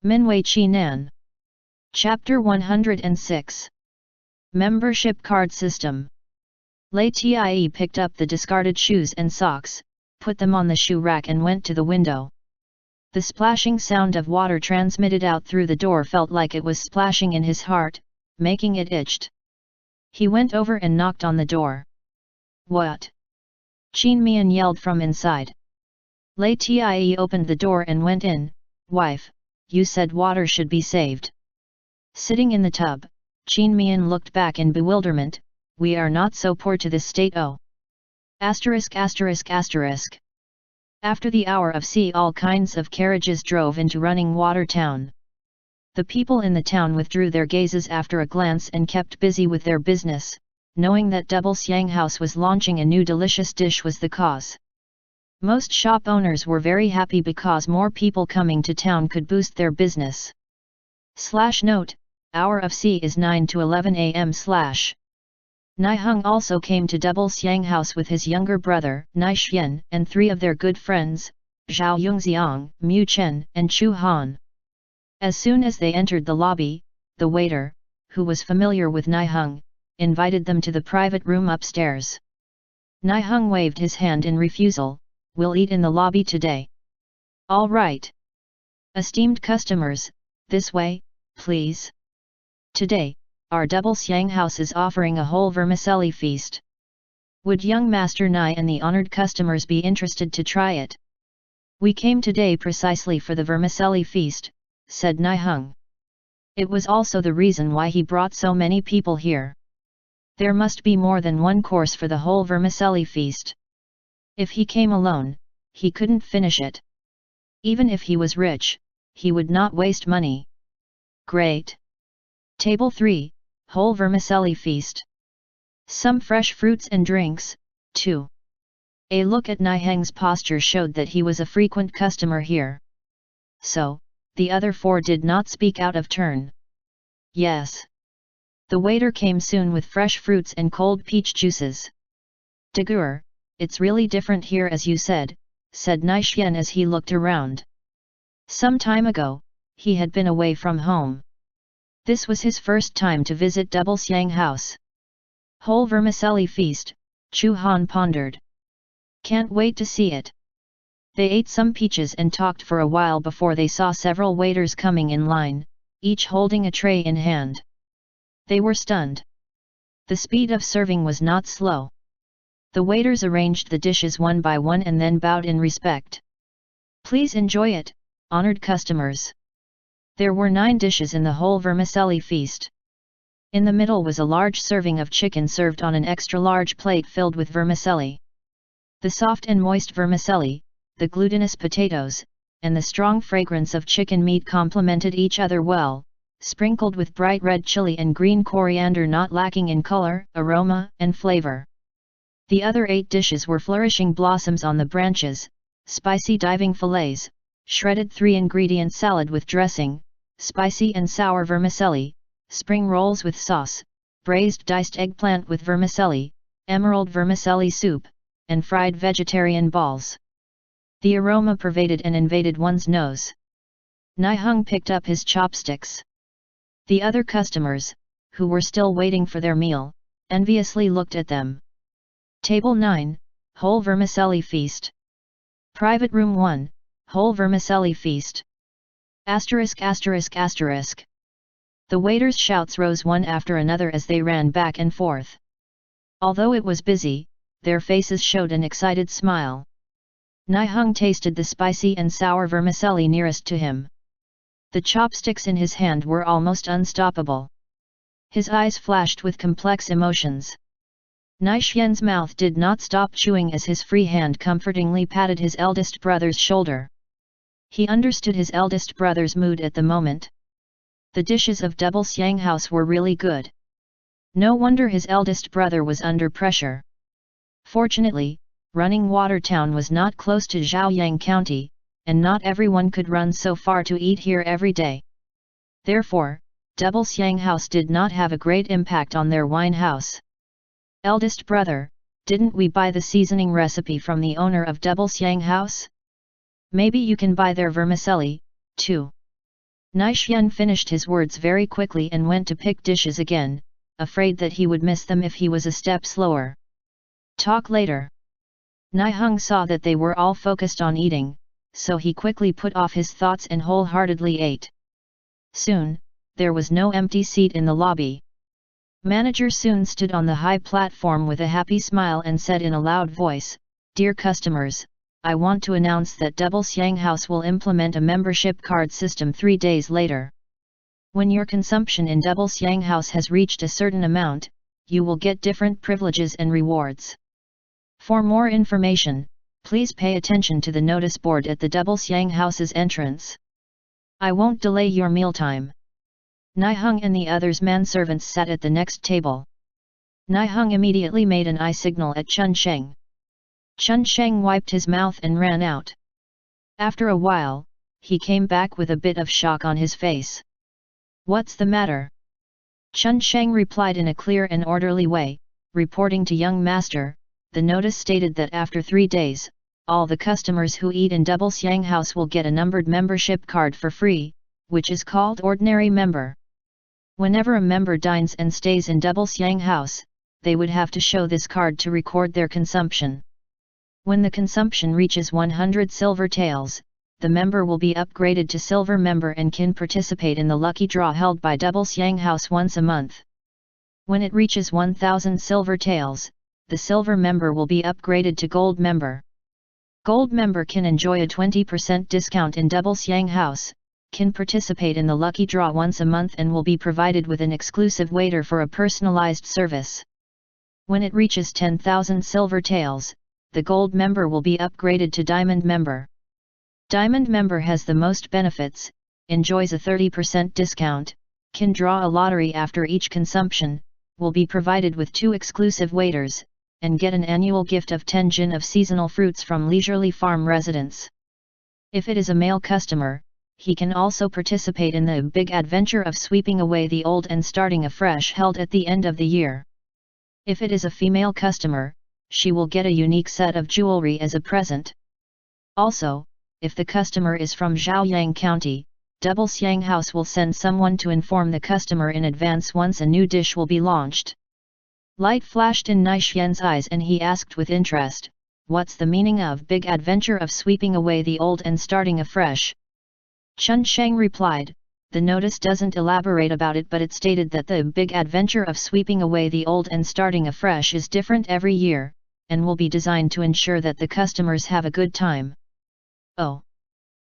Minwei Chi Nan. Chapter 106. Membership Card System. Lei Tie picked up the discarded shoes and socks, put them on the shoe rack and went to the window. The splashing sound of water transmitted out through the door felt like it was splashing in his heart, making it itched. He went over and knocked on the door. "What?" Qin Mian yelled from inside. Lei Tie opened the door and went in. "Wife, you said water should be saved." Sitting in the tub, Qin Mian looked back in bewilderment. "We are not so poor to this state. Oh. After the hour of sea, all kinds of carriages drove into running water town. The people in the town withdrew their gazes after a glance and kept busy with their business, knowing that Double Siang House was launching a new delicious dish was the cause. Most shop owners were very happy because more people coming to town could boost their business. Note: hour of sea is 9 to 11 am. NING also came to Double Siang House with his younger brother, Nishyan, and 3 of their good friends, Zhao Yongxiang, Mu Chen, and Chu Han. As soon as they entered the lobby, the waiter, who was familiar with NING, invited them to the private room upstairs. NING waved his hand in refusal. "We'll eat in the lobby today." "All right. Esteemed customers, this way, please. Today, our Double Siang House is offering a whole vermicelli feast. Would young Master Nai and the honored customers be interested to try it?" "We came today precisely for the vermicelli feast," said NING. It was also the reason why he brought so many people here. There must be more than one course for the whole vermicelli feast. If he came alone, he couldn't finish it. Even if he was rich, he would not waste money. "Great. Table 3, whole vermicelli feast. Some fresh fruits and drinks, too." A look at NING's posture showed that he was a frequent customer here. So, the other 4 did not speak out of turn. "Yes." The waiter came soon with fresh fruits and cold peach juices. "Dagur, it's really different here as you said," said Nishyan as he looked around. Some time ago, he had been away from home. This was his first time to visit Double Siang House. "Whole vermicelli feast," Chu Han pondered. "Can't wait to see it." They ate some peaches and talked for a while before they saw several waiters coming in line, each holding a tray in hand. They were stunned. The speed of serving was not slow. The waiters arranged the dishes one by one and then bowed in respect. "Please enjoy it, honored customers." There were 9 dishes in the whole vermicelli feast. In the middle was a large serving of chicken served on an extra-large plate filled with vermicelli. The soft and moist vermicelli, the glutinous potatoes, and the strong fragrance of chicken meat complemented each other well, sprinkled with bright red chili and green coriander not lacking in color, aroma, and flavor. The other 8 dishes were flourishing blossoms on the branches, spicy diving fillets, shredded 3-ingredient salad with dressing, spicy and sour vermicelli, spring rolls with sauce, braised diced eggplant with vermicelli, emerald vermicelli soup, and fried vegetarian balls. The aroma pervaded and invaded one's nose. NING picked up his chopsticks. The other customers, who were still waiting for their meal, enviously looked at them. Table 9, whole vermicelli feast. Private room 1, whole vermicelli feast. *****. The waiters' shouts rose one after another as they ran back and forth. Although it was busy, their faces showed an excited smile. NING tasted the spicy and sour vermicelli nearest to him. The chopsticks in his hand were almost unstoppable. His eyes flashed with complex emotions. Nishyan's mouth did not stop chewing as his free hand comfortingly patted his eldest brother's shoulder. He understood his eldest brother's mood at the moment. The dishes of Double Siang House were really good. No wonder his eldest brother was under pressure. Fortunately, running Water Town was not close to Zhaoyang County, and not everyone could run so far to eat here every day. Therefore, Double Siang House did not have a great impact on their wine house. "Eldest brother, didn't we buy the seasoning recipe from the owner of Double Siang House? Maybe you can buy their vermicelli, too." Nixian finished his words very quickly and went to pick dishes again, afraid that he would miss them if he was a step slower. Talk later. Niheng saw that they were all focused on eating, so he quickly put off his thoughts and wholeheartedly ate. Soon, there was no empty seat in the lobby. Manager soon stood on the high platform with a happy smile and said in a loud voice, "Dear customers, I want to announce that Double Siang House will implement a membership card system 3 days later. When your consumption in Double Siang House has reached a certain amount, you will get different privileges and rewards. For more information, please pay attention to the notice board at the Double Siang House's entrance. I won't delay your mealtime." Niheng and the others manservants sat at the next table. Niheng immediately made an eye signal at Chun Sheng. Chun Sheng wiped his mouth and ran out. After a while, he came back with a bit of shock on his face. "What's the matter?" Chun Sheng replied in a clear and orderly way, reporting to young master. The notice stated that after 3 days, all the customers who eat in Double Siang House will get a numbered membership card for free, which is called Ordinary Member. Whenever a member dines and stays in Double Siang House, they would have to show this card to record their consumption. When the consumption reaches 100 silver taels, the member will be upgraded to Silver Member and can participate in the lucky draw held by Double Siang House once a month. When it reaches 1000 silver taels, the Silver Member will be upgraded to Gold Member. Gold Member can enjoy a 20% discount in Double Siang House, can participate in the lucky draw once a month and will be provided with an exclusive waiter for a personalized service. When it reaches 10,000 silver taels, the Gold Member will be upgraded to Diamond Member. Diamond Member has the most benefits, enjoys a 30% discount, can draw a lottery after each consumption, will be provided with 2 exclusive waiters, and get an annual gift of 10 jin of seasonal fruits from Leisurely Farm residents. If it is a male customer, he can also participate in the big adventure of sweeping away the old and starting afresh held at the end of the year. If it is a female customer, she will get a unique set of jewelry as a present. Also, if the customer is from Zhaoyang County, Double Siang House will send someone to inform the customer in advance once a new dish will be launched. Light flashed in Nixian's eyes and he asked with interest, "What's the meaning of big adventure of sweeping away the old and starting afresh?" Chun Sheng replied, "The notice doesn't elaborate about it, but it stated that the big adventure of sweeping away the old and starting afresh is different every year, and will be designed to ensure that the customers have a good time." "Oh!"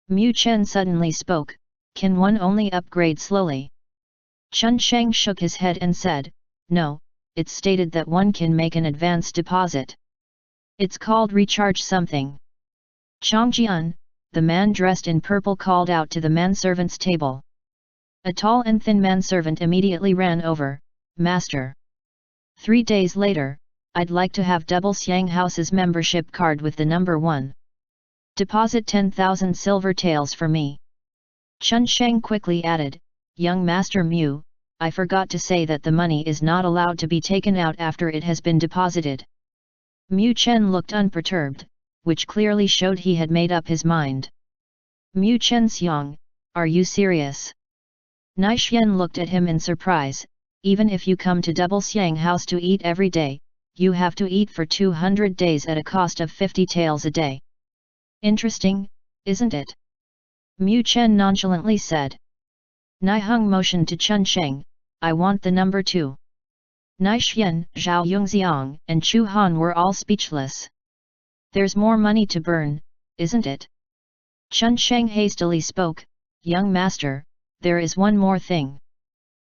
Mu Chen suddenly spoke, "Can one only upgrade slowly?" Chun Sheng shook his head and said, "No, it's stated that one can make an advance deposit. It's called recharge something." Changjian, the man dressed in purple, called out to the manservant's table. A tall and thin manservant immediately ran over, "Master. 3 days later, I'd like to have Double Siang House's membership card with the number 1. Deposit 10,000 silver taels for me." Chun Sheng quickly added, "Young Master Mu, I forgot to say that the money is not allowed to be taken out after it has been deposited." Mu Chen looked unperturbed, which clearly showed he had made up his mind. "Mu Chen Xiang, are you serious?" Nixian looked at him in surprise. "Even if you come to Double Siang House to eat every day, you have to eat for 200 days at a cost of 50 taels a day. Interesting, isn't it?" Mu Chen nonchalantly said. Niheng motioned to Chun Sheng, "I want the number 2. Nixian, Zhao Yongxiang, and Chu Han were all speechless. "There's more money to burn, isn't it?" Chun Sheng hastily spoke, "Young master, there is one more thing."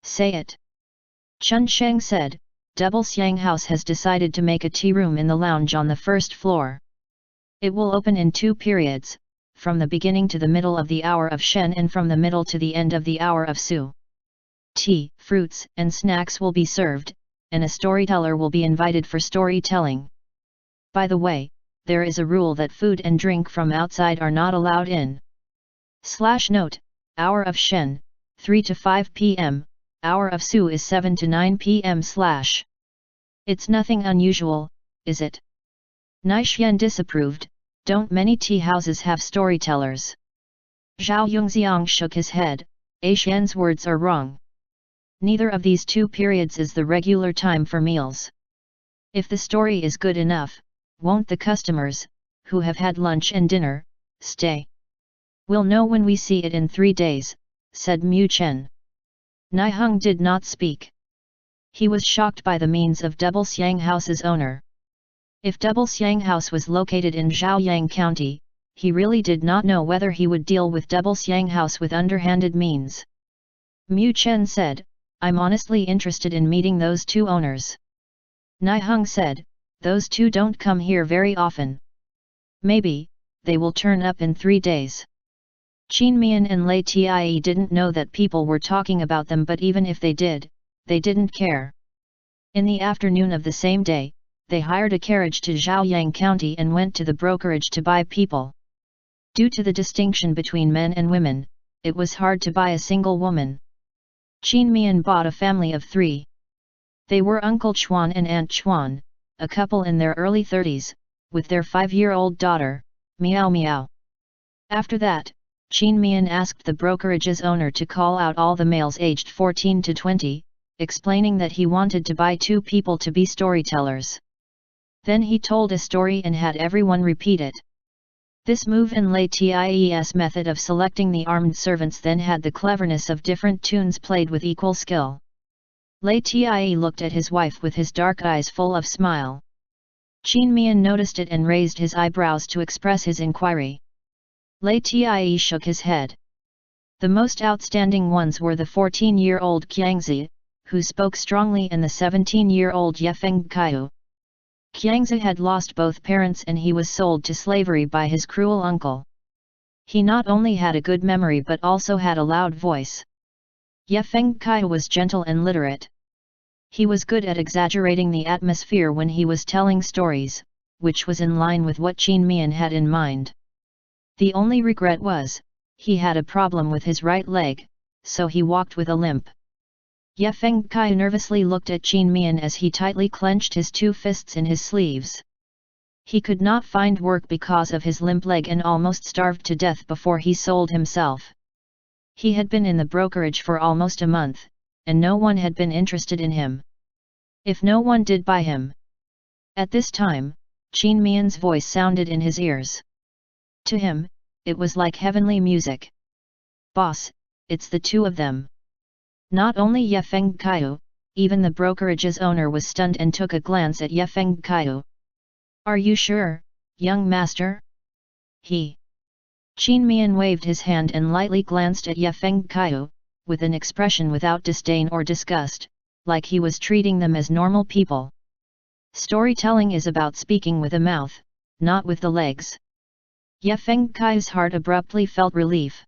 "Say it." Chun Sheng said, "Double Siang House has decided to make a tea room in the lounge on the first floor. It will open in 2 periods, from the beginning to the middle of the hour of Shen and from the middle to the end of the hour of Su. Tea, fruits, and snacks will be served, and a storyteller will be invited for storytelling. By the way, there is a rule that food and drink from outside are not allowed in. /Note, hour of Shen, 3 to 5 p.m., hour of Su is 7 to 9 p.m. It's nothing unusual, is it?" Nixian disapproved, "Don't many tea houses have storytellers?" Zhao Yongxiang shook his head, Xian's words are wrong. Neither of these two periods is the regular time for meals. If the story is good enough, won't the customers, who have had lunch and dinner, stay? We'll know when we see it in 3 days, said Mu Chen. Niheng did not speak. He was shocked by the means of Double Xiang House's owner. If Double Xiang House was located in Zhaoyang County, he really did not know whether he would deal with Double Xiang House with underhanded means. Mu Chen said, I'm honestly interested in meeting those two owners. Niheng said, those two don't come here very often. Maybe, they will turn up in 3 days. Qin Mian and Lei Tie didn't know that people were talking about them, but even if they did, they didn't care. In the afternoon of the same day, they hired a carriage to Zhaoyang County and went to the brokerage to buy people. Due to the distinction between men and women, it was hard to buy a single woman. Qin Mian bought a family of 3. They were Uncle Chuan and Aunt Chuan, a couple in their early 30s, with their 5-year-old daughter, Miao Miao. After that, Qin Mian asked the brokerage's owner to call out all the males aged 14 to 20, explaining that he wanted to buy 2 people to be storytellers. Then he told a story and had everyone repeat it. This move and Lei Tie's method of selecting the armed servants then had the cleverness of different tunes played with equal skill. Lei Tie looked at his wife with his dark eyes full of smile. Qin Mian noticed it and raised his eyebrows to express his inquiry. Lei Tie shook his head. The most outstanding ones were the 14-year-old Qiangzi, who spoke strongly, and the 17-year-old Yefeng Kaiu. Qiangzi had lost both parents and he was sold to slavery by his cruel uncle. He not only had a good memory but also had a loud voice. Yefeng Kaiu was gentle and literate. He was good at exaggerating the atmosphere when he was telling stories, which was in line with what Qin Mian had in mind. The only regret was, he had a problem with his right leg, so he walked with a limp. Yefeng Kaiu nervously looked at Qin Mian as he tightly clenched his 2 fists in his sleeves. He could not find work because of his limp leg and almost starved to death before he sold himself. He had been in the brokerage for almost a month, and no one had been interested in him. If no one did buy him. At this time, Qin Mian's voice sounded in his ears. To him, it was like heavenly music. Boss, it's the 2 of them. Not only Yefeng Kaiu, even the brokerage's owner was stunned and took a glance at Yefeng Kaiu. Are you sure, young master? Qin Mian waved his hand and lightly glanced at Yefeng Kaiu, with an expression without disdain or disgust, like he was treating them as normal people. Storytelling is about speaking with the mouth, not with the legs. Yefeng Kai's heart abruptly felt relief.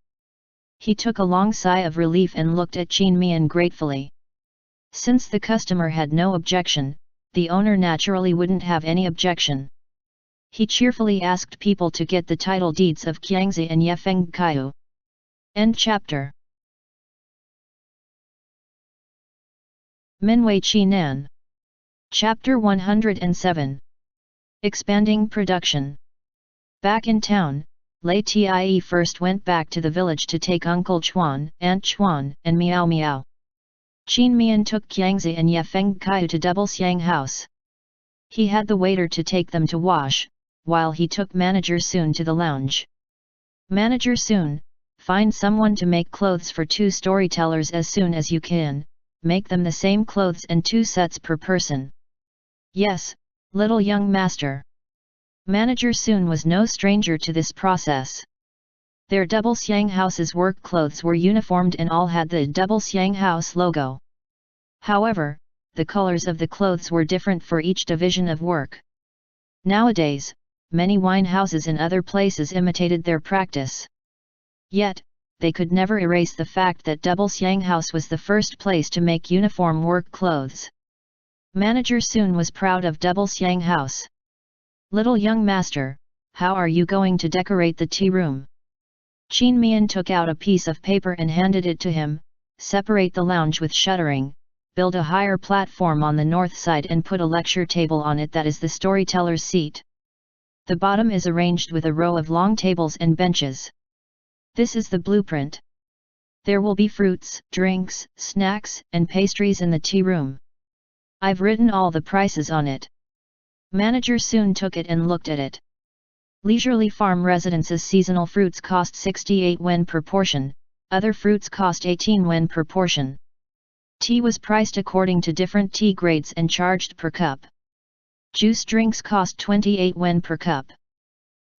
He took a long sigh of relief and looked at Qin Mian gratefully. Since the customer had no objection, the owner naturally wouldn't have any objection. He cheerfully asked people to get the title deeds of Qiangzi and Yefeng Kaiu. End chapter. Minwei Qi Nan. Chapter 107. Expanding production. Back in town, Lei Tie first went back to the village to take Uncle Chuan, Aunt Chuan, and Miao Miao. Qin Mian took Qiangzi and Yefeng Kaiu to Double Xiang House. He had the waiter to take them to wash, while he took Manager Soon to the lounge. Manager Soon, find someone to make clothes for 2 storytellers as soon as you can, make them the same clothes and 2 sets per person. Yes, little young master. Manager Soon was no stranger to this process. Their Double Xiang House's work clothes were uniformed and all had the Double Xiang House logo. However, the colors of the clothes were different for each division of work. Nowadays, many wine houses in other places imitated their practice. Yet, they could never erase the fact that Double Xiang House was the first place to make uniform work clothes. Manager Soon was proud of Double Xiang House. Little young master, how are you going to decorate the tea room? Qin Mian took out a piece of paper and handed it to him. Separate the lounge with shuttering, build a higher platform on the north side and put a lecture table on it that is the storyteller's seat. The bottom is arranged with a row of long tables and benches. This is the blueprint. There will be fruits, drinks, snacks, and pastries in the tea room. I've written all the prices on it. Manager soon took it and looked at it. Leisurely Farm Residence's seasonal fruits cost 68 yuan per portion, other fruits cost 18 yuan per portion. Tea was priced according to different tea grades and charged per cup. Juice drinks cost 28 yuan per cup.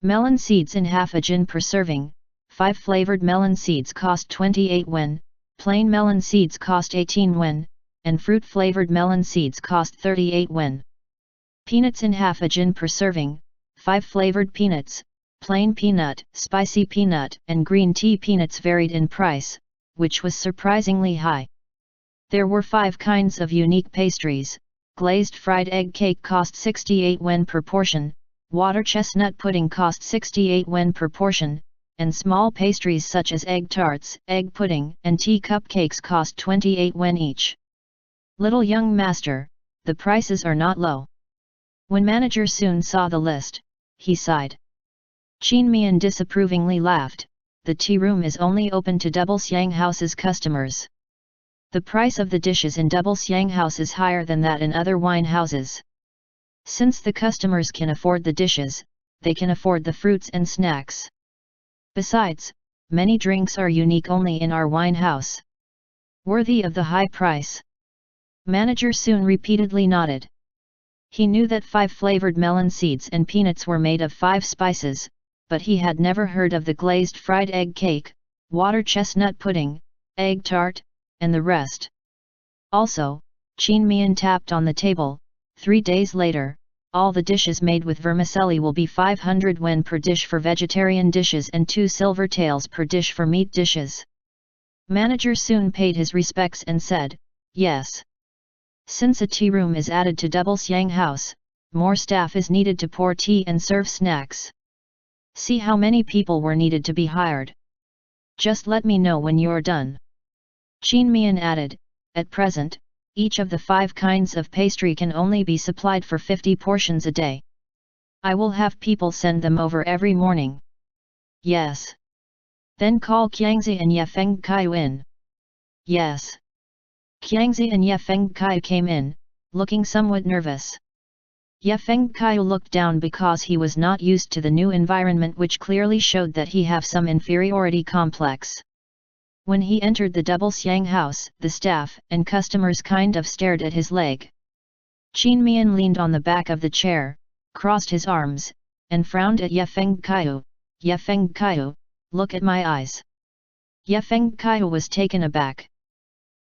Melon seeds in half a jin per serving, 5 flavored melon seeds cost 28 yuan, plain melon seeds cost 18 yuan, and fruit-flavored melon seeds cost 38 yuan. Peanuts in half a jin per serving, 5 flavored peanuts, plain peanut, spicy peanut, and green tea peanuts varied in price, which was surprisingly high. There were 5 kinds of unique pastries. Glazed fried egg cake cost 68 yuan per portion, water chestnut pudding cost 68 yuan per portion, and small pastries such as egg tarts, egg pudding, and tea cupcakes cost 28 yuan each. Little young master, the prices are not low. When manager soon saw the list, he sighed. Mian disapprovingly laughed. The tea room is only open to Double Xiang House's customers. The price of the dishes in Double Xiang House is higher than that in other wine houses. Since the customers can afford the dishes, they can afford the fruits and snacks. Besides, many drinks are unique only in our wine house. Worthy of the high price. Manager soon repeatedly nodded. He knew that 5 flavored melon seeds and peanuts were made of 5 spices, but he had never heard of the glazed fried egg cake, water chestnut pudding, egg tart, and the rest. Also, Mian tapped on the table. 3 days later, all the dishes made with vermicelli will be 500 yuan per dish for vegetarian dishes and 2 silver taels per dish for meat dishes. Manager soon paid his respects and said, yes. Since a tea room is added to Double Xiang House, more staff is needed to pour tea and serve snacks. See how many people were needed to be hired. Just let me know when you're done. Mian added, at present, each of the 5 kinds of pastry can only be supplied for 50 portions a day. I will have people send them over every morning. Yes. Then call Qiangzi and Ye Feng Kai in. Yes. Qiangzi and Ye Feng Kai came in, looking somewhat nervous. Ye Feng Kai looked down because he was not used to the new environment, which clearly showed that he have some inferiority complex. When he entered the Double Xiang House, the staff and customers kind of stared at his leg. Mian leaned on the back of the chair, crossed his arms, and frowned at Ye Feng Kai. Ye Feng Kai, look at my eyes. Ye Feng Kai was taken aback.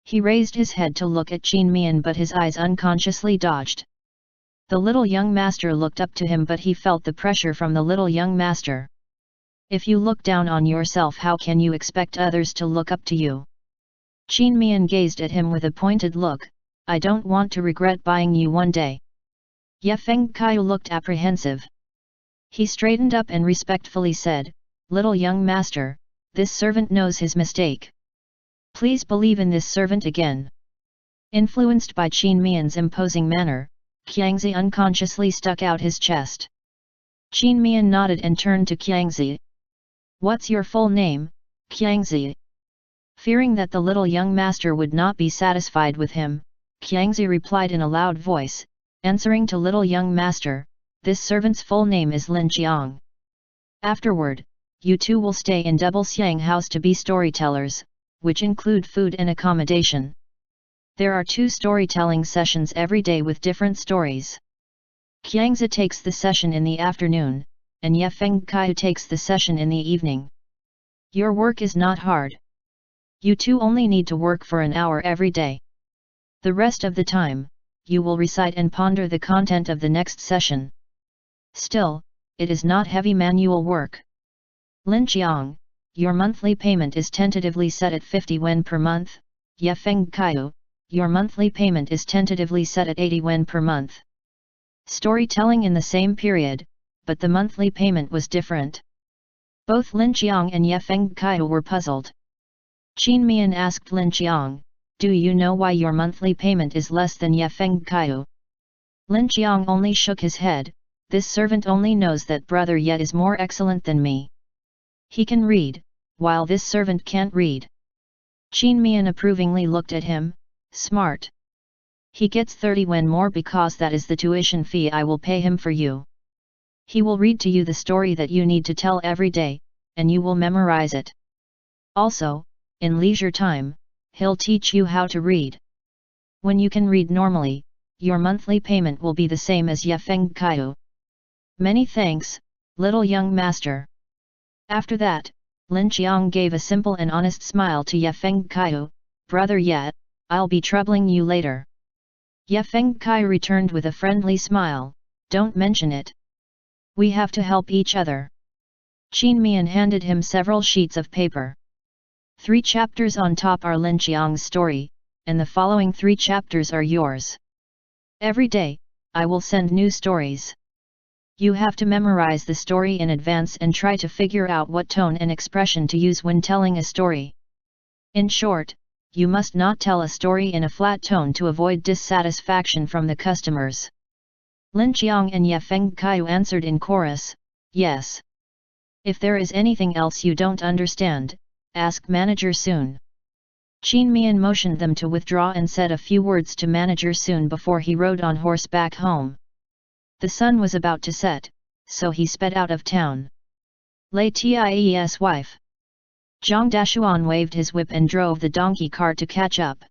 He raised his head to look at Mian, but his eyes unconsciously dodged. The little young master looked up to him, but he felt the pressure from the little young master. If you look down on yourself, how can you expect others to look up to you? Mian gazed at him with a pointed look. I don't want to regret buying you one day. Ye Feng Kai looked apprehensive. He straightened up and respectfully said, little young master, this servant knows his mistake. Please believe in this servant again. Influenced by Mian's imposing manner, Qiangzi unconsciously stuck out his chest. Mian nodded and turned to Qiangzi. What's your full name, Qiangzi? Fearing that the little young master would not be satisfied with him, Qiangzi replied in a loud voice, answering to little young master, this servant's full name is Lin Jiang. Afterward, you two will stay in Double Xiang House to be storytellers, which include food and accommodation. There are 2 storytelling sessions every day with different stories. Qiangzi takes the session in the afternoon, and Ye Feng Kai takes the session in the evening. Your work is not hard. You two only need to work for an hour every day. The rest of the time, you will recite and ponder the content of the next session. Still, it is not heavy manual work. Lin Jiang, your monthly payment is tentatively set at 50 yuan per month. Ye Feng Kai, your monthly payment is tentatively set at 80 yuan per month. Storytelling in the same period, but the monthly payment was different. Both Lin Jiang and Ye Feng Kai were puzzled. Mian asked Lin Jiang, do you know why your monthly payment is less than Ye Feng Kai? Lin Jiang only shook his head. This servant only knows that brother Ye is more excellent than me. He can read, while this servant can't read. Qin Mian approvingly looked at him, smart. He gets 30 wen more because that is the tuition fee I will pay him for you. He will read to you the story that you need to tell every day, and you will memorize it. Also, in leisure time, he'll teach you how to read. When you can read normally, your monthly payment will be the same as Ye Feng Kaiu. Many thanks, little young master. After that, Lin Qiang gave a simple and honest smile to Ye Feng Kaiu, brother Ye, I'll be troubling you later. Ye Feng Kai returned with a friendly smile, don't mention it. We have to help each other. Qin Mian handed him several sheets of paper. 3 chapters on top are Lin Qiang's story, and the following 3 chapters are yours. Every day, I will send new stories. You have to memorize the story in advance and try to figure out what tone and expression to use when telling a story. In short, you must not tell a story in a flat tone to avoid dissatisfaction from the customers. Lin Qiang and Ye Feng Kaiu answered in chorus, yes. If there is anything else you don't understand, ask manager soon. Qin Mian motioned them to withdraw and said a few words to manager soon before he rode on horseback home. The sun was about to set, so he sped out of town. Lei Tie's wife. Zhang Dashuan waved his whip and drove the donkey cart to catch up.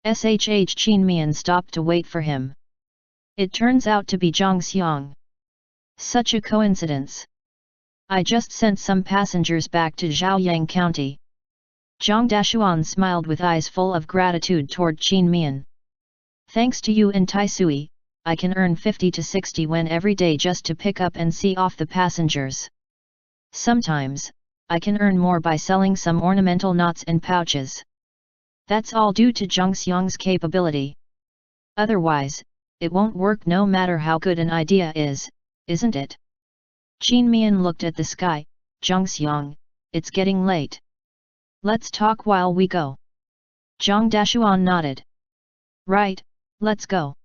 Qin Mian stopped to wait for him. It turns out to be Zhang Xiang. Such a coincidence. I just sent some passengers back to Zhaoyang County. Zhang Dashuan smiled with eyes full of gratitude toward Qin Mian. Thanks to you and Tai Sui, I can earn 50 to 60 wen every day just to pick up and see off the passengers. Sometimes, I can earn more by selling some ornamental knots and pouches. That's all due to Zhang Xiang's capability. Otherwise, it won't work no matter how good an idea is, isn't it? Qin Mian looked at the sky, Zhang Xiang, it's getting late. Let's talk while we go. Zhang Dashuan nodded. Right, let's go.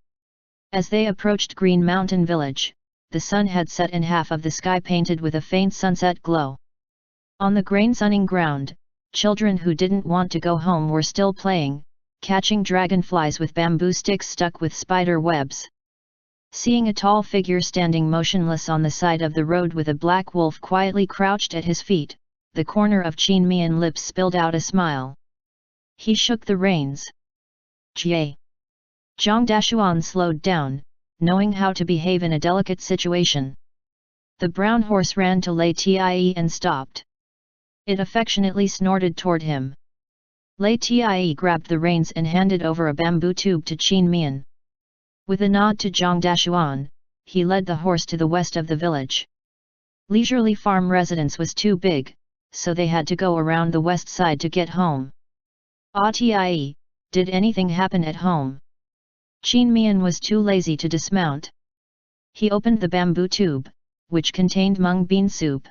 As they approached Green Mountain Village, the sun had set and half of the sky painted with a faint sunset glow. On the grain-sunning ground, children who didn't want to go home were still playing, catching dragonflies with bamboo sticks stuck with spider webs. Seeing a tall figure standing motionless on the side of the road with a black wolf quietly crouched at his feet, the corner of Qin Mian's lips spilled out a smile. He shook the reins. Jie. Zhang Dashuan slowed down, knowing how to behave in a delicate situation. The brown horse ran to Lei Tie and stopped. It affectionately snorted toward him. Lei Tie grabbed the reins and handed over a bamboo tube to Qin Mian. With a nod to Zhang Dashuan, he led the horse to the west of the village. Leisurely farm residence was too big, so they had to go around the west side to get home. Tie, did anything happen at home? Qin Mian was too lazy to dismount. He opened the bamboo tube, which contained mung bean soup.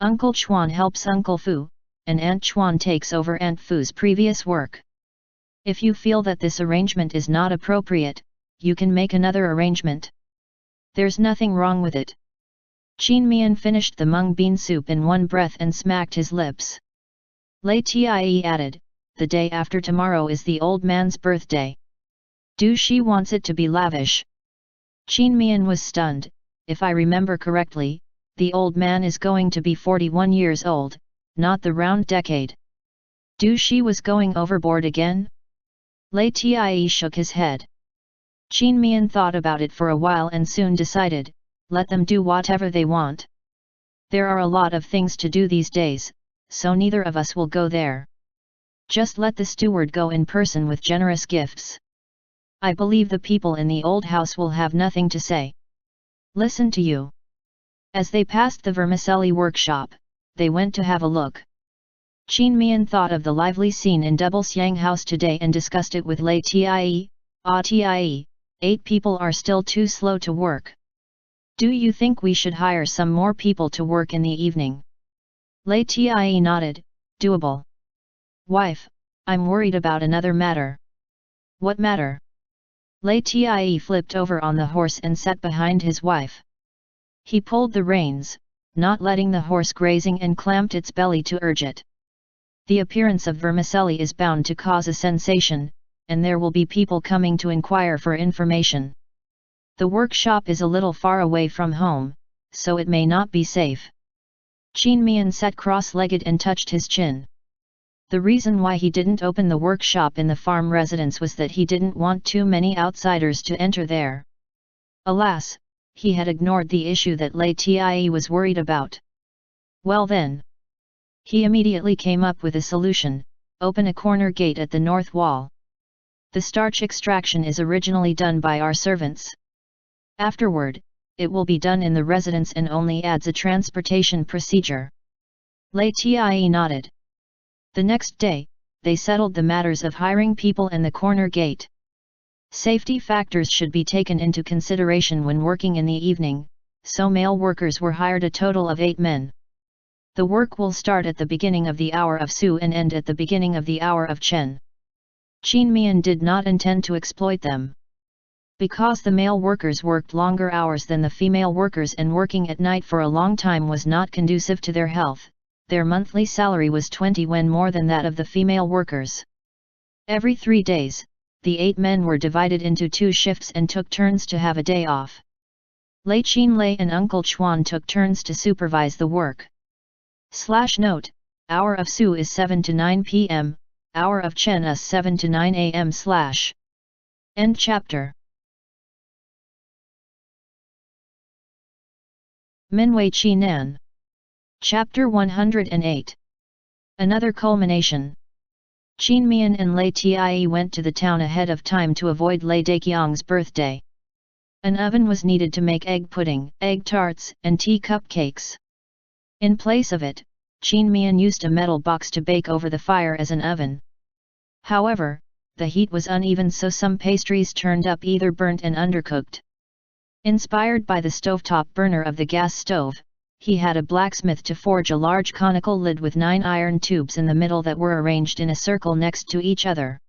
Uncle Chuan helps Uncle Fu, and Aunt Chuan takes over Aunt Fu's previous work. If you feel that this arrangement is not appropriate, you can make another arrangement. There's nothing wrong with it. Qin Mian finished the mung bean soup in one breath and smacked his lips. Lei Tie added, the day after tomorrow is the old man's birthday. Do she wants it to be lavish? Qin Mian was stunned. If I remember correctly, the old man is going to be 41 years old, not the round decade. Do she was going overboard again? Lei Tie shook his head. Qin Mian thought about it for a while and soon decided, let them do whatever they want. There are a lot of things to do these days, so neither of us will go there. Just let the steward go in person with generous gifts. I believe the people in the old house will have nothing to say. Listen to you. As they passed the vermicelli workshop, they went to have a look. Qin Mian thought of the lively scene in Double Xiang House today and discussed it with Lei Tie. Tie, 8 people are still too slow to work. Do you think we should hire some more people to work in the evening? Lei Tie nodded, doable. Wife, I'm worried about another matter. What matter? Lei Tie flipped over on the horse and sat behind his wife. He pulled the reins, not letting the horse grazing and clamped its belly to urge it. The appearance of vermicelli is bound to cause a sensation, and there will be people coming to inquire for information. The workshop is a little far away from home, so it may not be safe. Mian sat cross-legged and touched his chin. The reason why he didn't open the workshop in the farm residence was that he didn't want too many outsiders to enter there. Alas, he had ignored the issue that LIAN was worried about. Well then. He immediately came up with a solution: open a corner gate at the north wall. The starch extraction is originally done by our servants. Afterward, it will be done in the residence and only adds a transportation procedure. LIAN nodded. The next day, they settled the matters of hiring people and the corner gate. Safety factors should be taken into consideration when working in the evening, so male workers were hired, a total of 8 men. The work will start at the beginning of the hour of Su and end at the beginning of the hour of Chen. Mian did not intend to exploit them. Because the male workers worked longer hours than the female workers and working at night for a long time was not conducive to their health, their monthly salary was 20 when more than that of the female workers. Every 3 days, the 8 men were divided into 2 shifts and took turns to have a day off. Lei and Uncle Chuan took turns to supervise the work. Note: hour of Su is 7 to 9 p.m., hour of Chen is 7 to 9 a.m. End chapter. Minwei Qi Nan. Chapter 108. Another culmination. Mian and LIAN went to the town ahead of time to avoid Lei Daqiang's birthday. An oven was needed to make egg pudding, egg tarts, and tea cupcakes. In place of it, Mian used a metal box to bake over the fire as an oven. However, the heat was uneven, so some pastries turned up either burnt and undercooked. Inspired by the stovetop burner of the gas stove, he had a blacksmith to forge a large conical lid with 9 iron tubes in the middle that were arranged in a circle next to each other.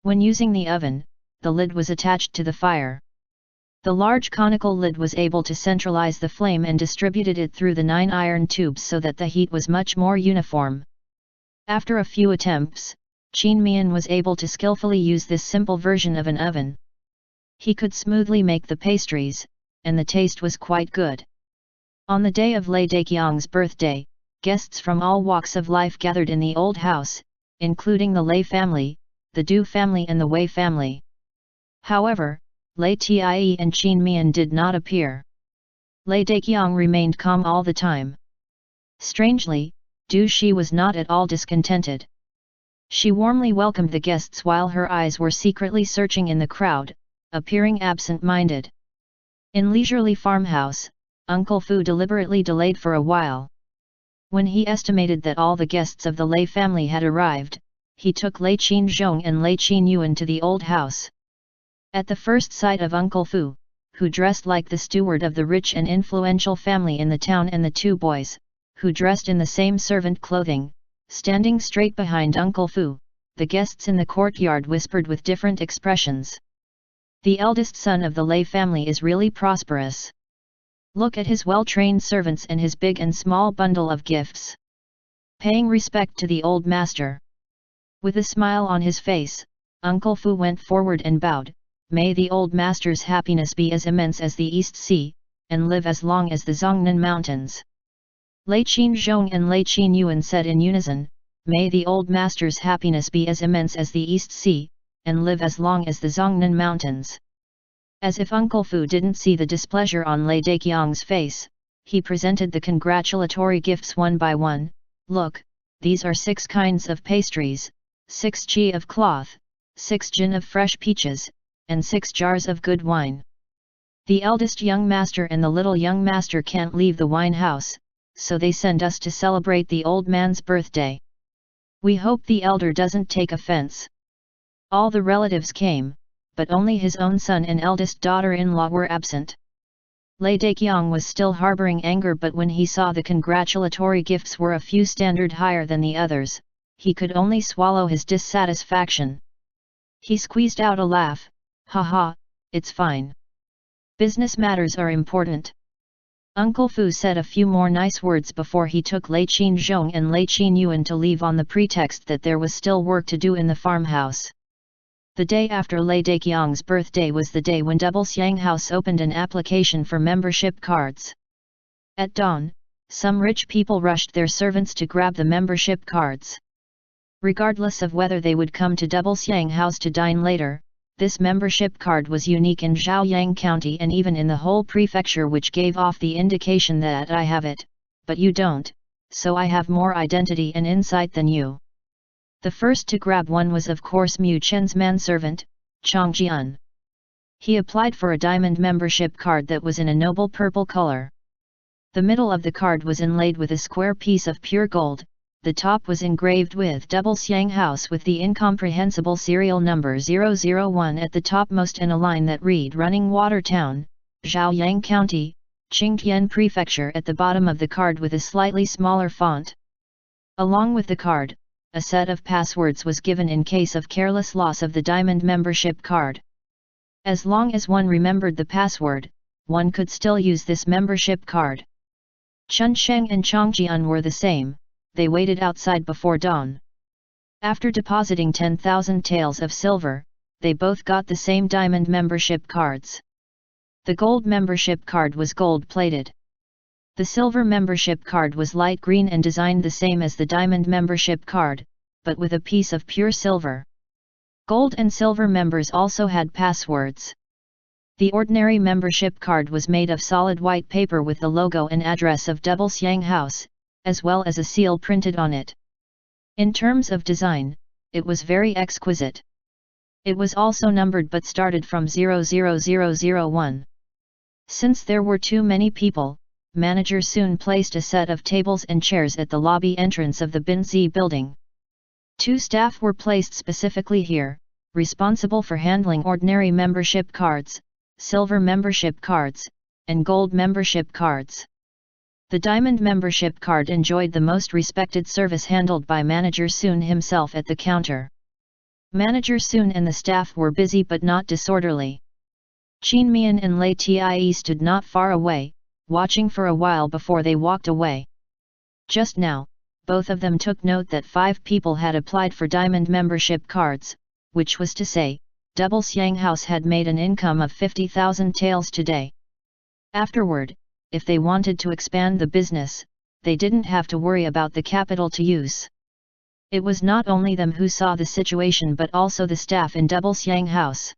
When using the oven, the lid was attached to the fire. The large conical lid was able to centralize the flame and distributed it through the 9 iron tubes so that the heat was much more uniform. After a few attempts, Mian was able to skillfully use this simple version of an oven. He could smoothly make the pastries, and the taste was quite good. On the day of Lei Daqiang's birthday, guests from all walks of life gathered in the old house, including the Lei family, the Du family and the Wei family. However, LIAN and Mian did not appear. Lei Daqiang remained calm all the time. Strangely, Du Shi was not at all discontented. She warmly welcomed the guests while her eyes were secretly searching in the crowd, appearing absent-minded. In leisurely farmhouse, Uncle Fu deliberately delayed for a while. When he estimated that all the guests of the Lei family had arrived, he took Lei Qinzhong and Lei Qinyuan to the old house. At the first sight of Uncle Fu, who dressed like the steward of the rich and influential family in the town, and the 2 boys, who dressed in the same servant clothing, standing straight behind Uncle Fu, the guests in the courtyard whispered with different expressions. The eldest son of the Lei family is really prosperous. Look at his well-trained servants and his big and small bundle of gifts. Paying respect to the old master. With a smile on his face, Uncle Fu went forward and bowed. May the old master's happiness be as immense as the East Sea, and live as long as the Zhongnan Mountains. Lei Qinzhong and Lei Qinyuan said in unison, May the old master's happiness be as immense as the East Sea, and live as long as the Zhongnan Mountains. As if Uncle Fu didn't see the displeasure on Lei Daqiang's face, he presented the congratulatory gifts one by one. Look, these are 6 kinds of pastries, 6 chi of cloth, 6 jin of fresh peaches, and 6 jars of good wine. The eldest young master and the little young master can't leave the wine house, so they send us to celebrate the old man's birthday. We hope the elder doesn't take offense. All the relatives came, but only his own son and eldest daughter-in-law were absent. Lei Daqiang was still harboring anger, but when he saw the congratulatory gifts were a few standard higher than the others, he could only swallow his dissatisfaction. He squeezed out a laugh. Haha, it's fine. Business matters are important. Uncle Fu said a few more nice words before he took Lei Qinzhong and Lei Qinyuan to leave on the pretext that there was still work to do in the farmhouse. The day after Lei Daqiang's birthday was the day when Double Xiang House opened an application for membership cards. At dawn, some rich people rushed their servants to grab the membership cards. Regardless of whether they would come to Double Xiang House to dine later, this membership card was unique in Zhaoyang County and even in the whole prefecture, which gave off the indication that I have it, but you don't, so I have more identity and insight than you. The first to grab one was of course Mu Chen's manservant, Chang Jian. He applied for a diamond membership card that was in a noble purple color. The middle of the card was inlaid with a square piece of pure gold. The top was engraved with Double Xiang House with the incomprehensible serial number 001 at the topmost and a line that read Running Water Town, Zhaoyang County, Qingtian Prefecture at the bottom of the card with a slightly smaller font. Along with the card, a set of passwords was given in case of careless loss of the diamond membership card. As long as one remembered the password, one could still use this membership card. Chun Sheng and Changjian were the same. They waited outside before dawn. After depositing 10,000 taels of silver, they both got the same diamond membership cards. The gold membership card was gold-plated. The silver membership card was light green and designed the same as the diamond membership card, but with a piece of pure silver. Gold and silver members also had passwords. The ordinary membership card was made of solid white paper with the logo and address of Double Xiang House, as well as a seal printed on it. In terms of design, it was very exquisite. It was also numbered but started from 00001. Since there were too many people, manager soon placed a set of tables and chairs at the lobby entrance of the Binzi building. 2 staff were placed specifically here, responsible for handling ordinary membership cards, silver membership cards, and gold membership cards. The diamond membership card enjoyed the most respected service handled by Manager Soon himself at the counter. Manager Soon and the staff were busy but not disorderly. Qin Mian and Lei Tie stood not far away, watching for a while before they walked away. Just now, both of them took note that 5 people had applied for diamond membership cards, which was to say, Double Xiang House had made an income of 50,000 taels today. Afterward, if they wanted to expand the business, they didn't have to worry about the capital to use. It was not only them who saw the situation but also the staff in Double Xiang House.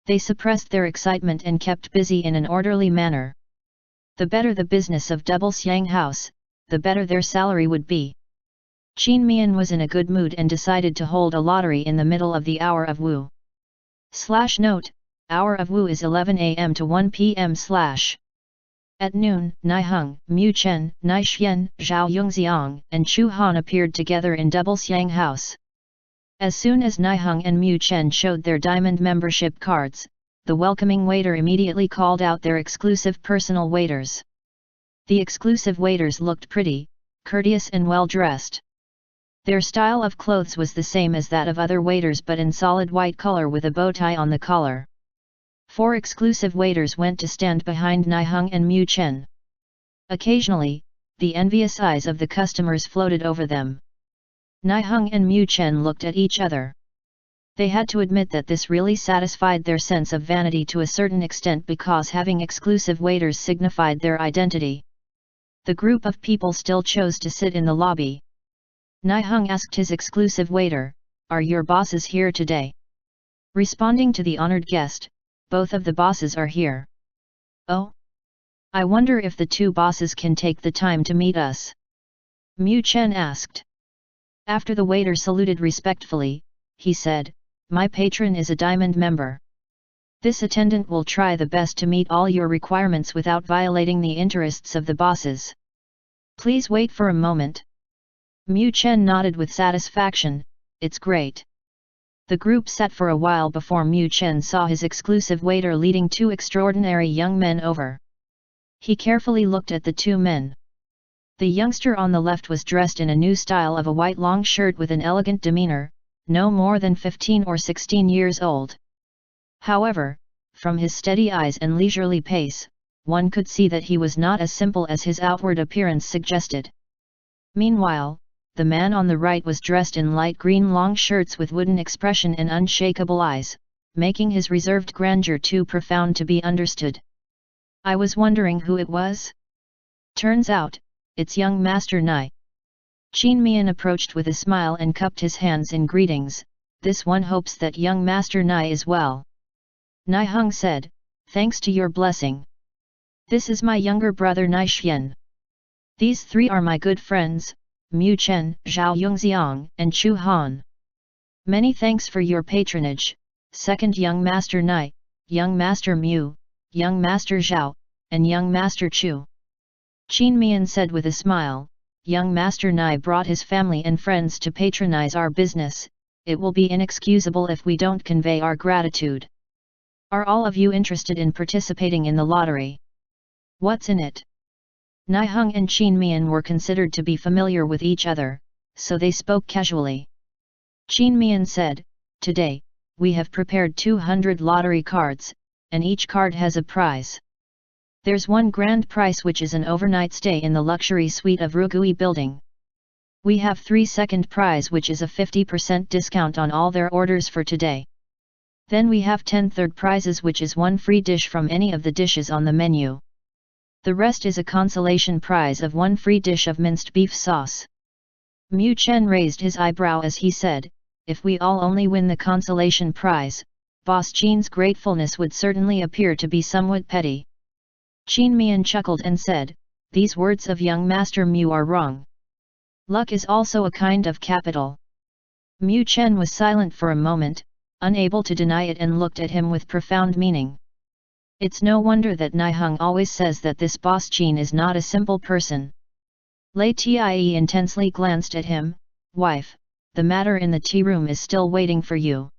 They suppressed their excitement and kept busy in an orderly manner. The better the business of Double Xiang House, the better their salary would be. Qin Mian was in a good mood and decided to hold a lottery in the middle of the hour of Wu. Note, hour of Wu is 11 am to 1 pm. At noon, Niheng, Mu Chen, Naixian, Zhao Yongxiang, and Chu Han appeared together in Double Xiang House. As soon as Niheng and Mu Chen showed their diamond membership cards, the welcoming waiter immediately called out their exclusive personal waiters. The exclusive waiters looked pretty, courteous and well-dressed. Their style of clothes was the same as that of other waiters but in solid white color with a bow tie on the collar. 4 exclusive waiters went to stand behind Niheng and Mu Chen. Occasionally, the envious eyes of the customers floated over them. Niheng and Mu Chen looked at each other. They had to admit that this really satisfied their sense of vanity to a certain extent because having exclusive waiters signified their identity. The group of people still chose to sit in the lobby. Niheng asked his exclusive waiter, "Are your bosses here today?" Responding to the honored guest, "Both of the bosses are here." "Oh? I wonder if the 2 bosses can take the time to meet us?" Mu Chen asked. After the waiter saluted respectfully, he said, "My patron is a diamond member. This attendant will try the best to meet all your requirements without violating the interests of the bosses. Please wait for a moment." Mu Chen nodded with satisfaction, "It's great." The group sat for a while before Mu Chen saw his exclusive waiter leading 2 extraordinary young men over. He carefully looked at the 2 men. The youngster on the left was dressed in a new style of a white long shirt with an elegant demeanor, no more than 15 or 16 years old. However, from his steady eyes and leisurely pace, one could see that he was not as simple as his outward appearance suggested. Meanwhile, the man on the right was dressed in light green long shirts with wooden expression and unshakable eyes, making his reserved grandeur too profound to be understood. I was wondering who it was? Turns out, it's young Master Nai. Mian approached with a smile and cupped his hands in greetings. This one hopes that young Master Nai is well. Nai said, thanks to your blessing. This is my younger brother Nai Xian. These three are my good friends, Mu Chen, Zhao Yongxiang, and Chu Han. Many thanks for your patronage, second young Master Nai, young Master Mu, young Master Zhao, and young Master Chu. Mian said with a smile, young Master Nai brought his family and friends to patronize our business. It will be inexcusable if we don't convey our gratitude. Are all of you interested in participating in the lottery? What's in it? Nai and Mian were considered to be familiar with each other, so they spoke casually. Mian said, today, we have prepared 200 lottery cards, and each card has a prize. There's one grand prize which is an overnight stay in the luxury suite of Rugui building. We have 3 second prize which is a 50% discount on all their orders for today. Then we have 10 third prizes which is one free dish from any of the dishes on the menu. The rest is a consolation prize of one free dish of minced beef sauce. Mu Chen raised his eyebrow as he said, if we all only win the consolation prize, Boss Qin's gratefulness would certainly appear to be somewhat petty. Mian chuckled and said, these words of young Master Mu are wrong. Luck is also a kind of capital. Mu Chen was silent for a moment, unable to deny it, and looked at him with profound meaning. It's no wonder that Nai always says that this Boss Qin is not a simple person. Lei Tie intensely glanced at him, wife, the matter in the tea room is still waiting for you.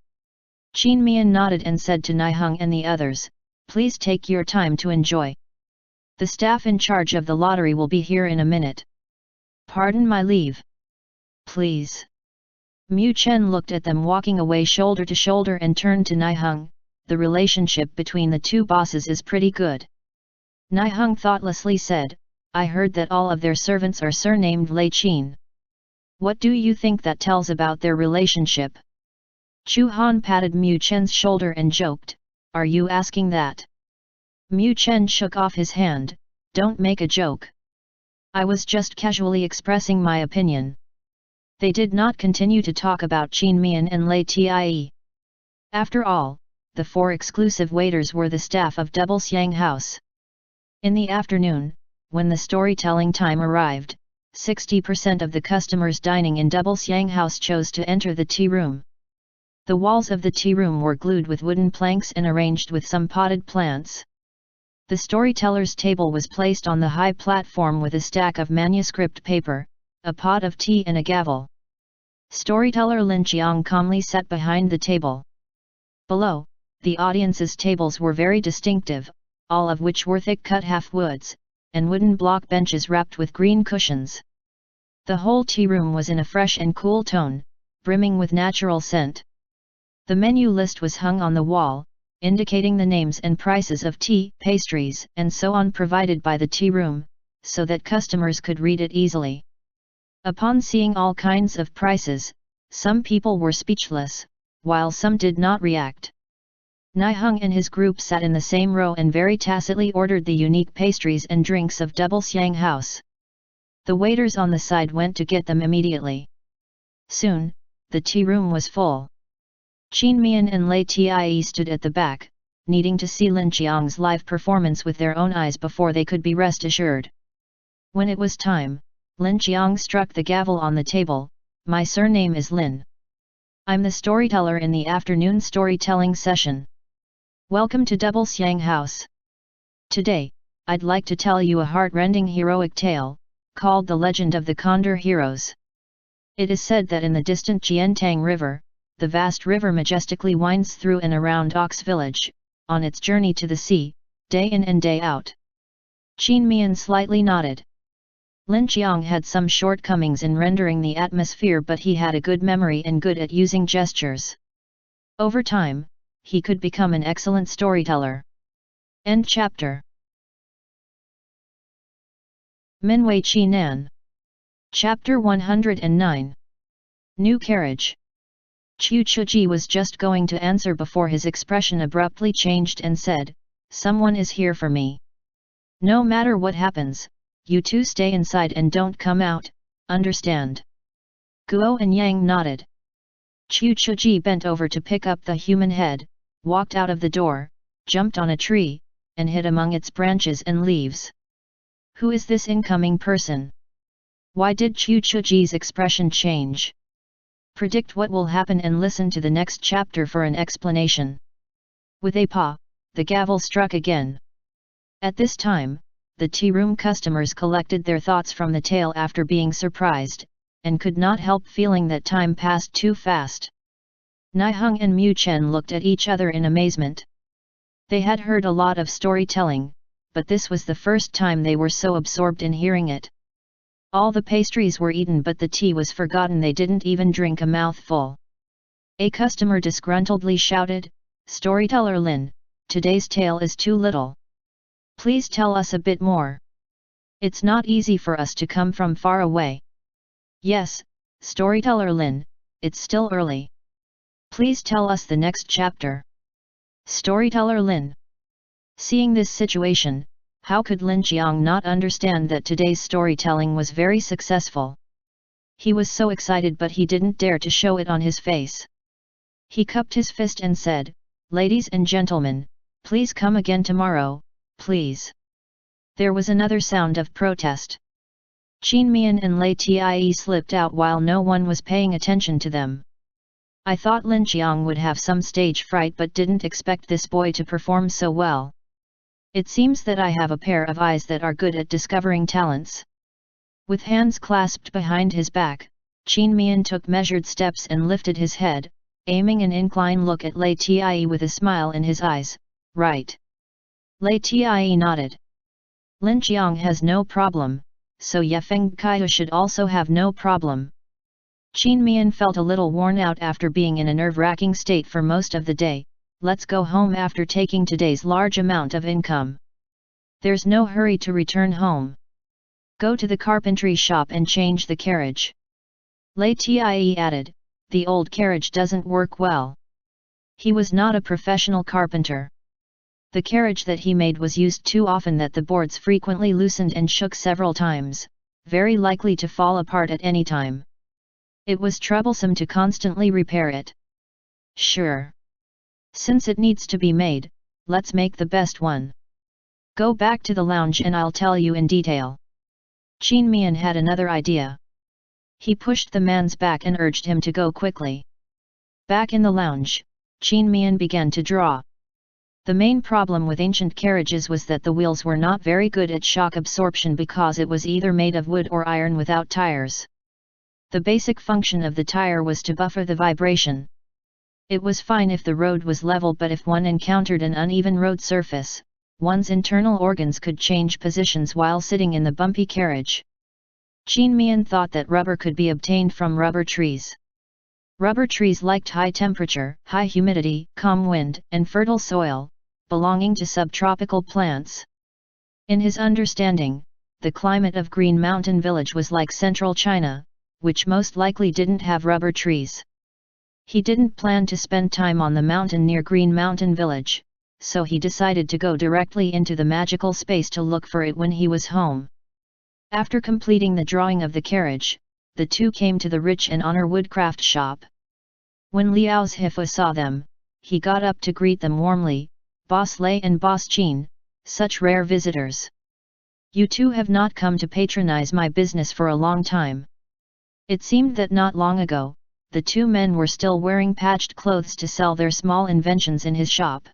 Mian nodded and said to Nai and the others, please take your time to enjoy. The staff in charge of the lottery will be here in a minute. Pardon my leave. Please. Mu Chen looked at them walking away shoulder to shoulder and turned to Nai. The relationship between the two bosses is pretty good. Nai thoughtlessly said, I heard that all of their servants are surnamed Lei Qin. What do you think that tells about their relationship? Chu Han patted Mu Chen's shoulder and joked, are you asking that? Mu Chen shook off his hand, don't make a joke. I was just casually expressing my opinion. They did not continue to talk about Mian and Lei Tie. After all, the 4 exclusive waiters were the staff of Double Xiang House. In the afternoon, when the storytelling time arrived, 60% of the customers dining in Double Xiang House chose to enter the tea room. The walls of the tea room were glued with wooden planks and arranged with some potted plants. The storyteller's table was placed on the high platform with a stack of manuscript paper, a pot of tea and a gavel. Storyteller Lin Qiang calmly sat behind the table. Below, the audience's tables were very distinctive, all of which were thick-cut half-woods, and wooden block benches wrapped with green cushions. The whole tea room was in a fresh and cool tone, brimming with natural scent. The menu list was hung on the wall, indicating the names and prices of tea, pastries, and so on provided by the tea room, so that customers could read it easily. Upon seeing all kinds of prices, some people were speechless, while some did not react. Nai and his group sat in the same row and very tacitly ordered the unique pastries and drinks of Double Xiang House. The waiters on the side went to get them immediately. Soon, the tea room was full. Mian and Lei Tie stood at the back, needing to see Lin Qiang's live performance with their own eyes before they could be rest assured. When it was time, Lin Qiang struck the gavel on the table, my surname is Lin. I'm the storyteller in the afternoon storytelling session. Welcome to Double Xiang House. Today, I'd like to tell you a heart-rending heroic tale, called The Legend of the Condor Heroes. It is said that in the distant Jiantang River, the vast river majestically winds through and around Ox Village, on its journey to the sea, day in and day out. Mian slightly nodded. Lin Qiang had some shortcomings in rendering the atmosphere, but he had a good memory and good at using gestures. Over time, he could become an excellent storyteller. End chapter. Minwei Chi Nan. Chapter 109. New Carriage. Chu Chuji was just going to answer before his expression abruptly changed and said, "Someone is here for me. No matter what happens, you two stay inside and don't come out, understand?" Guo and Yang nodded. Chu Chuji bent over to pick up the human head, walked out of the door, jumped on a tree, and hid among its branches and leaves. Who is this incoming person? Why did Chu Chuji's expression change? Predict what will happen and listen to the next chapter for an explanation. With a paw, the gavel struck again. At this time, the tea-room customers collected their thoughts from the tale after being surprised, and could not help feeling that time passed too fast. Niheng and Mu Chen looked at each other in amazement. They had heard a lot of storytelling, but this was the first time they were so absorbed in hearing it. All the pastries were eaten but the tea was forgotten, they didn't even drink a mouthful. A customer disgruntledly shouted, "Storyteller Lin, today's tale is too little. Please tell us a bit more. It's not easy for us to come from far away." "Yes, Storyteller Lin, it's still early. Please tell us the next chapter." Storyteller Lin. Seeing this situation, how could Lin Qiang not understand that today's storytelling was very successful? He was so excited but he didn't dare to show it on his face. He cupped his fist and said, "Ladies and gentlemen, please come again tomorrow, please." There was another sound of protest. Qin Mian and Lei Tie slipped out while no one was paying attention to them. "I thought Lin Qiang would have some stage fright but didn't expect this boy to perform so well. It seems that I have a pair of eyes that are good at discovering talents." With hands clasped behind his back, Qin Mian took measured steps and lifted his head, aiming an inclined look at Lei Tie with a smile in his eyes. "Right." Lei Tie nodded. "Lin Qiang has no problem, so Yefeng Kaiyu should also have no problem." Qin Mian felt a little worn out after being in a nerve-wracking state for most of the day. "Let's go home after taking today's large amount of income. There's no hurry to return home. Go to the carpentry shop and change the carriage." Lei Tie added, "The old carriage doesn't work well." He was not a professional carpenter. The carriage that he made was used too often that the boards frequently loosened and shook several times, very likely to fall apart at any time. It was troublesome to constantly repair it. "Sure. Since it needs to be made, let's make the best one. Go back to the lounge and I'll tell you in detail." Qin Mian had another idea. He pushed the man's back and urged him to go quickly. Back in the lounge, Qin Mian began to draw. The main problem with ancient carriages was that the wheels were not very good at shock absorption because it was either made of wood or iron without tires. The basic function of the tire was to buffer the vibration. It was fine if the road was level, but if one encountered an uneven road surface, one's internal organs could change positions while sitting in the bumpy carriage. Qin Mian thought that rubber could be obtained from rubber trees. Rubber trees liked high temperature, high humidity, calm wind, and fertile soil, belonging to subtropical plants. In his understanding, the climate of Green Mountain Village was like central China, which most likely didn't have rubber trees. He didn't plan to spend time on the mountain near Green Mountain Village, so he decided to go directly into the magical space to look for it when he was home. After completing the drawing of the carriage, the two came to the Rich and Honor Woodcraft shop. When Liao's Hifa saw them, he got up to greet them warmly. "Boss Lei and Boss Qin, such rare visitors. You two have not come to patronize my business for a long time." It seemed that not long ago, the two men were still wearing patched clothes to sell their small inventions in his shop.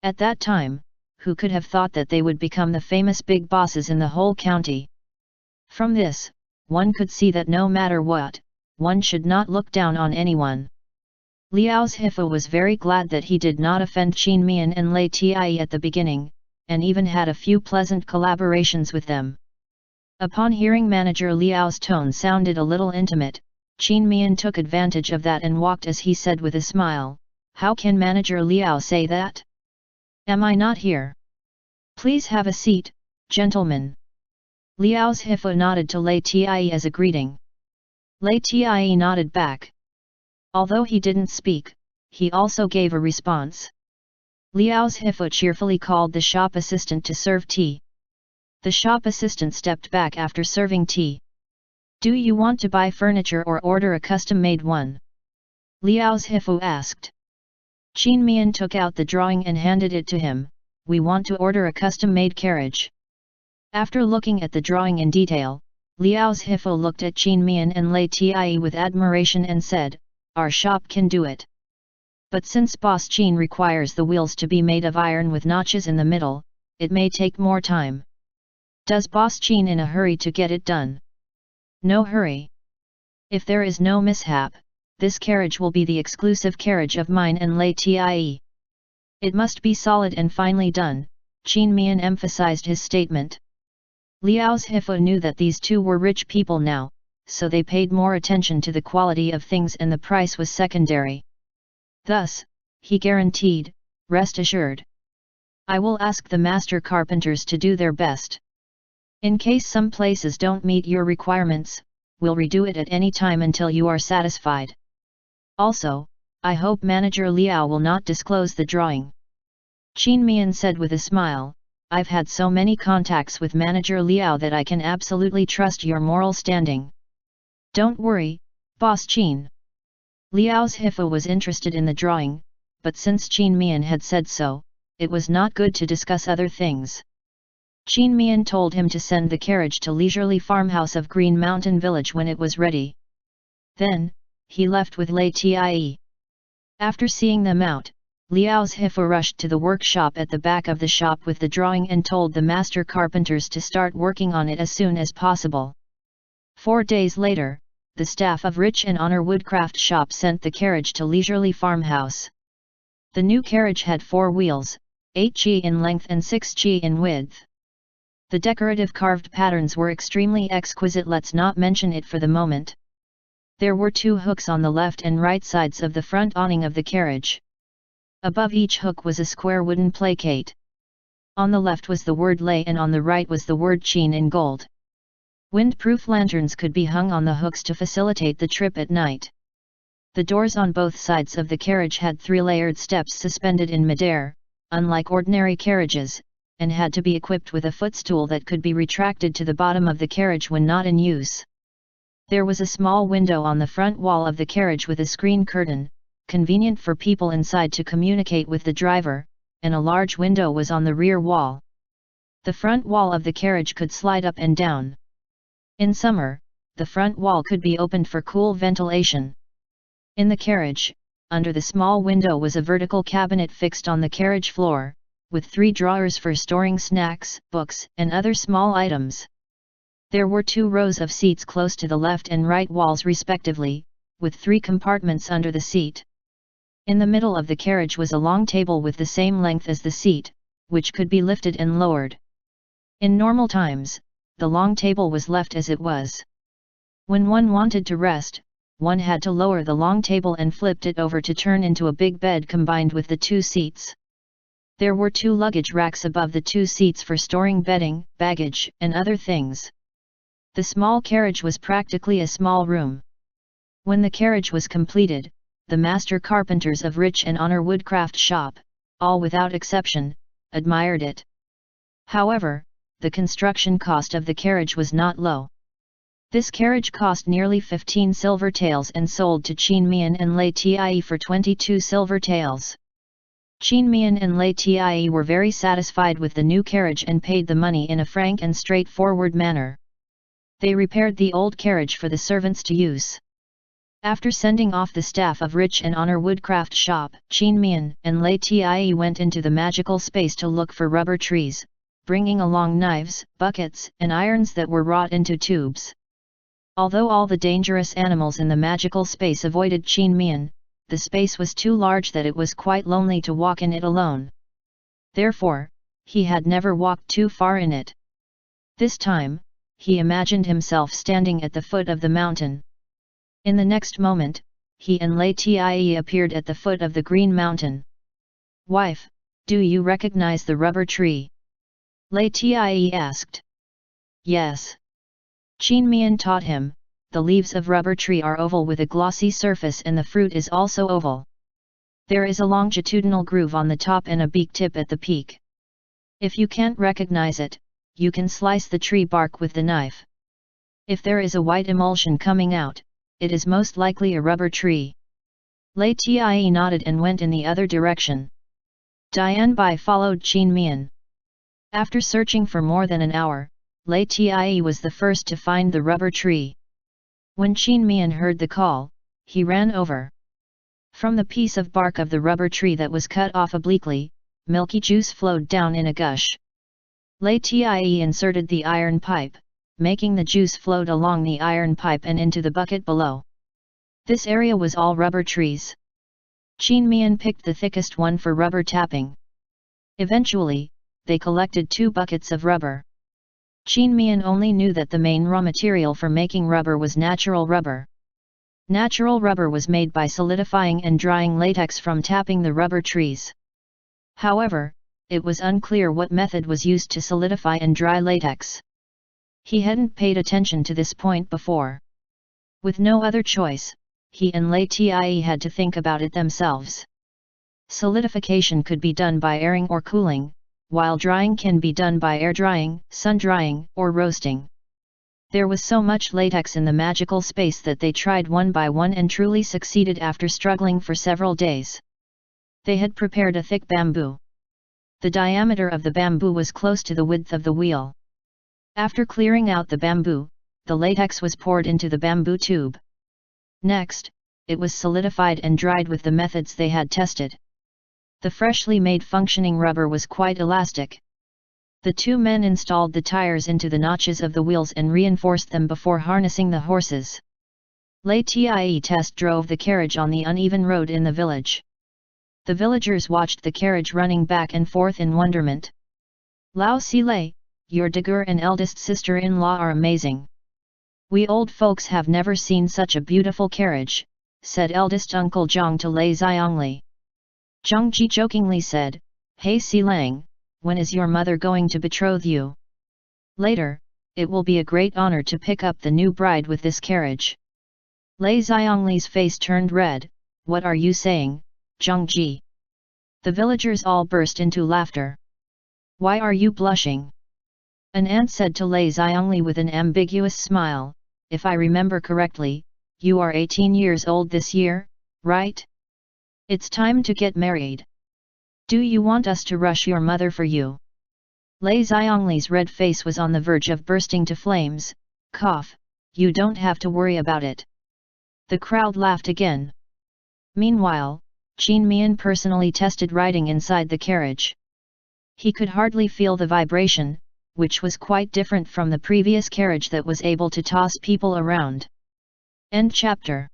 At that time, who could have thought that they would become the famous big bosses in the whole county? From this, one could see that no matter what, one should not look down on anyone. Liao's Hifa was very glad that he did not offend Qin Mian and Lei Tie at the beginning, and even had a few pleasant collaborations with them. Upon hearing Manager Liao's tone sounded a little intimate, Qin Mian took advantage of that and walked as he said with a smile, "How can Manager Liao say that? Am I not here? Please have a seat, gentlemen." Liao's Hifu nodded to Lei Tie as a greeting. Lei Tie nodded back. Although he didn't speak, he also gave a response. Liao's Hifu cheerfully called the shop assistant to serve tea. The shop assistant stepped back after serving tea. Do you want to buy furniture or order a custom-made one? Liao's Hifu asked. Qin Mian took out the drawing and handed it to him. We want to order a custom-made carriage. After looking at the drawing in detail, Liao's Hifu looked at Qin Mian and Lei Tie with admiration and said, our shop can do it. But since Boss Qin requires the wheels to be made of iron with notches in the middle, it may take more time. Does Boss Qin in a hurry to get it done? No hurry. If there is no mishap, this carriage will be the exclusive carriage of mine and Lei Tie. It must be solid and finely done, Qin Mian emphasized his statement. Liao's Hifu knew that these two were rich people now, so they paid more attention to the quality of things and the price was secondary. Thus, he guaranteed, rest assured. I will ask the master carpenters to do their best. In case some places don't meet your requirements, we'll redo it at any time until you are satisfied. Also, I hope Manager Liao will not disclose the drawing. Qin Mian said with a smile, I've had so many contacts with Manager Liao that I can absolutely trust your moral standing. Don't worry, Boss Qin. Liao's Hifu was interested in the drawing, but since Qin Mian had said so, it was not good to discuss other things. Qin Mian told him to send the carriage to leisurely farmhouse of Green Mountain Village when it was ready. Then, he left with Lei Tie. After seeing them out, Liao's Hifu rushed to the workshop at the back of the shop with the drawing and told the master carpenters to start working on it as soon as possible. 4 days later, the staff of Rich and Honor Woodcraft Shop sent the carriage to Leisurely Farmhouse. The new carriage had 4 wheels, 8 chi in length and 6 chi in width. The decorative carved patterns were extremely exquisite. Let's not mention it for the moment. There were 2 hooks on the left and right sides of the front awning of the carriage. Above each hook was a square wooden placate. On the left was the word Lei and on the right was the word Qin in gold. Wind-proof lanterns could be hung on the hooks to facilitate the trip at night. The doors on both sides of the carriage had 3 layered steps suspended in midair, unlike ordinary carriages, and had to be equipped with a footstool that could be retracted to the bottom of the carriage when not in use. There was a small window on the front wall of the carriage with a screen curtain, convenient for people inside to communicate with the driver, and a large window was on the rear wall. The front wall of the carriage could slide up and down. In summer, the front wall could be opened for cool ventilation. In the carriage, under the small window was a vertical cabinet fixed on the carriage floor, with 3 drawers for storing snacks, books, and other small items. There were 2 rows of seats close to the left and right walls respectively, with 3 compartments under the seat. In the middle of the carriage was a long table with the same length as the seat, which could be lifted and lowered. In normal times, the long table was left as it was. When one wanted to rest, one had to lower the long table and flipped it over to turn into a big bed combined with the 2 seats. There were 2 luggage racks above the 2 seats for storing bedding, baggage, and other things. The small carriage was practically a small room. When the carriage was completed, the master carpenters of Rich and Honor Woodcraft Shop, all without exception, admired it. However, the construction cost of the carriage was not low. This carriage cost nearly 15 silver taels and sold to Qin Mian and Lei Tie for 22 silver taels. Qin Mian and Lei Tie were very satisfied with the new carriage and paid the money in a frank and straightforward manner. They repaired the old carriage for the servants to use. After sending off the staff of Rich and Honor Woodcraft Shop, Qin Mian and Lei Tie went into the magical space to look for rubber trees, bringing along knives, buckets, and irons that were wrought into tubes. Although all the dangerous animals in the magical space avoided Qin Mian, the space was too large that it was quite lonely to walk in it alone. Therefore, he had never walked too far in it. This time, he imagined himself standing at the foot of the mountain. In the next moment, he and Lei Tie appeared at the foot of the green mountain. "Wife, do you recognize the rubber tree?" Lei Tie asked. Yes. Qin Mian taught him, the leaves of rubber tree are oval with a glossy surface and the fruit is also oval. There is a longitudinal groove on the top and a beak tip at the peak. If you can't recognize it, you can slice the tree bark with the knife. If there is a white emulsion coming out, it is most likely a rubber tree. Lei Tie nodded and went in the other direction. Dian Bai followed Qin Mian. After searching for more than an hour, Lei Tie was the first to find the rubber tree. When Qin Mian heard the call, he ran over. From the piece of bark of the rubber tree that was cut off obliquely, milky juice flowed down in a gush. Lei Tie inserted the iron pipe, making the juice float along the iron pipe and into the bucket below. This area was all rubber trees. Qin Mian picked the thickest one for rubber tapping. Eventually, they collected 2 buckets of rubber. Qin Mian only knew that the main raw material for making rubber was natural rubber. Natural rubber was made by solidifying and drying latex from tapping the rubber trees. However, it was unclear what method was used to solidify and dry latex. He hadn't paid attention to this point before. With no other choice, he and Lei Tie had to think about it themselves. Solidification could be done by airing or cooling, while drying can be done by air drying, sun drying, or roasting. There was so much latex in the magical space that they tried one by one and truly succeeded after struggling for several days. They had prepared a thick bamboo. The diameter of the bamboo was close to the width of the wheel. After clearing out the bamboo, the latex was poured into the bamboo tube. Next, it was solidified and dried with the methods they had tested. The freshly made functioning rubber was quite elastic. The 2 men installed the tires into the notches of the wheels and reinforced them before harnessing the horses. Lei Tie test drove the carriage on the uneven road in the village. The villagers watched the carriage running back and forth in wonderment. Lao Si Lei, your Dagur and eldest sister-in-law are amazing. We old folks have never seen such a beautiful carriage, said eldest uncle Zhang to Lei Xiangli. Zhang Ji jokingly said, Hey Si Lang, when is your mother going to betroth you? Later, it will be a great honor to pick up the new bride with this carriage. Lei Xiangli's face turned red. What are you saying, Zhang Ji? The villagers all burst into laughter. Why are you blushing? An aunt said to Lei Xiangli with an ambiguous smile, if I remember correctly, you are 18 years old this year, right? It's time to get married. Do you want us to rush your mother for you? Lei Xiangli's red face was on the verge of bursting to flames. Cough, you don't have to worry about it. The crowd laughed again. Meanwhile, Qin Mian personally tested riding inside the carriage. He could hardly feel the vibration, which was quite different from the previous carriage that was able to toss people around. End chapter.